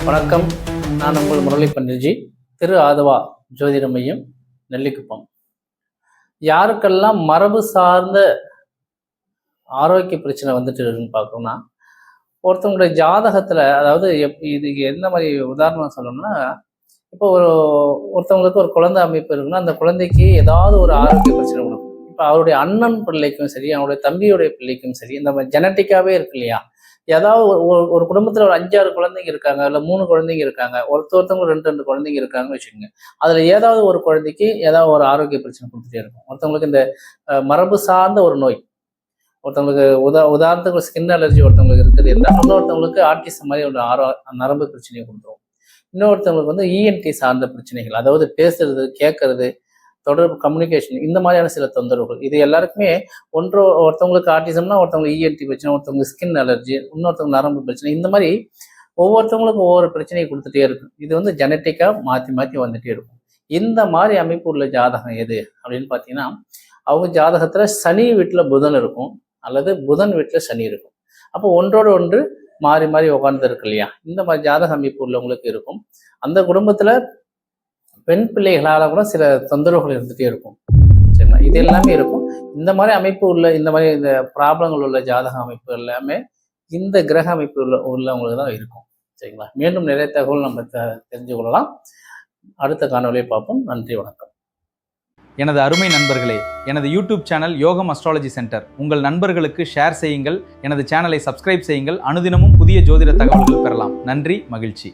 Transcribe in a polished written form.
வணக்கம். நான் உங்கள் முரளி பண்டிட்ஜி, திரு ஆதவா ஜோதிட மையம், நெல்லிக்குப்பம். யாருக்கெல்லாம் மரபு சார்ந்த ஆரோக்கிய பிரச்சனை வந்துட்டு இருக்குன்னு பார்க்கணும்னா, ஒருத்தவங்களுடைய ஜாதகத்தில், அதாவது இதுக்கு எந்த மாதிரி உதாரணம் சொல்லணும்னா, இப்போ ஒருத்தவங்களுக்கு ஒரு குழந்தை அமைப்பு இருக்குன்னா, அந்த குழந்தைக்கு ஏதாவது ஒரு ஆரோக்கிய பிரச்சனை கொடுக்கும். இப்போ அவருடைய அண்ணன் பிள்ளைக்கும் சரி, அவருடைய தம்பியுடைய பிள்ளைக்கும் சரி, இந்த மாதிரி ஜெனட்டிக்காவே இருக்கு இல்லையா? ஏதாவது ஒரு குடும்பத்துல ஒரு 5-6 குழந்தைங்க இருக்காங்க, இல்ல 3 குழந்தைங்க இருக்காங்க, ஒருத்தவங்க 2 குழந்தைங்க இருக்காங்கன்னு வச்சுக்கோங்க. அதுல ஏதாவது ஒரு குழந்தைக்கு ஏதாவது ஒரு ஆரோக்கிய பிரச்சனை கொடுத்துட்டே இருக்கும். ஒருத்தவங்களுக்கு இந்த மரபு சார்ந்த ஒரு நோய், ஒருத்தவங்களுக்கு உதாரணத்துக்கு ஸ்கின் அலர்ஜி ஒருத்தவங்களுக்கு இருக்குது இருந்தால், இன்னொருத்தவங்களுக்கு ஆர்டிசம் மாதிரி ஒரு நரம்பு பிரச்சனையை கொடுத்துரும். இன்னொருத்தவங்களுக்கு வந்து இஎன்டி சார்ந்த பிரச்சனைகள், அதாவது பேசுறது, கேட்கறது, தொடர்பு, கம்யூனிகேஷன், இந்த மாதிரியான சில தொந்தரவுகள். இது எல்லாருக்குமே ஒருத்தவங்களுக்கு ஆர்டிசம்னா, ஒருத்தவங்களுக்கு இஎன்டி பிரச்சனை, ஒருத்தவங்களுக்கு ஸ்கின் அலர்ஜி, இன்னொருத்தவங்க நரம்பு பிரச்சனை, இந்த மாதிரி ஒவ்வொருத்தவங்களுக்கும் ஒவ்வொரு பிரச்சனையை கொடுத்துட்டே இருக்கும். இது வந்து ஜெனட்டிக்காக மாற்றி மாற்றி வந்துட்டே இருக்கும். இந்த மாதிரி அமைப்பு உள்ள ஜாதகம் எது அப்படின்னு பார்த்தீங்கன்னா, அவங்க ஜாதகத்தில் சனி வீட்டில் புதன் இருக்கும், அல்லது புதன் வீட்டில் சனி இருக்கும். அப்போ ஒன்றோடு ஒன்று மாறி மாறி உட்கார்ந்து இருக்கு இல்லையா? இந்த மாதிரி ஜாதக அமைப்பு உள்ளவங்களுக்கு இருக்கும். அந்த குடும்பத்தில் பெண் பிள்ளைகளால் கூட சில தொந்தரவுகள் இருந்துகிட்டே இருக்கும். சரிங்களா? இது எல்லாமே இருக்கும். இந்த மாதிரி அமைப்பு உள்ள, இந்த மாதிரி இந்த ப்ராப்ளங்கள் உள்ள ஜாதக அமைப்பு எல்லாமே இந்த கிரக அமைப்பு உள்ளவங்களுக்கு தான் இருக்கும். சரிங்களா? மீண்டும் நிறைய தகவல் நம்ம தெரிஞ்சு கொள்ளலாம். அடுத்த காணொலியை பார்ப்போம். நன்றி, வணக்கம். எனது அருமை நண்பர்களே, எனது யூடியூப் சேனல் யோகம் அஸ்ட்ராலஜி சென்டர் உங்கள் நண்பர்களுக்கு ஷேர் செய்யுங்கள். எனது சேனலை சப்ஸ்கிரைப் செய்யுங்கள். அனுதினமும் புதிய ஜோதிட தகவல்கள் பெறலாம். நன்றி, மகிழ்ச்சி.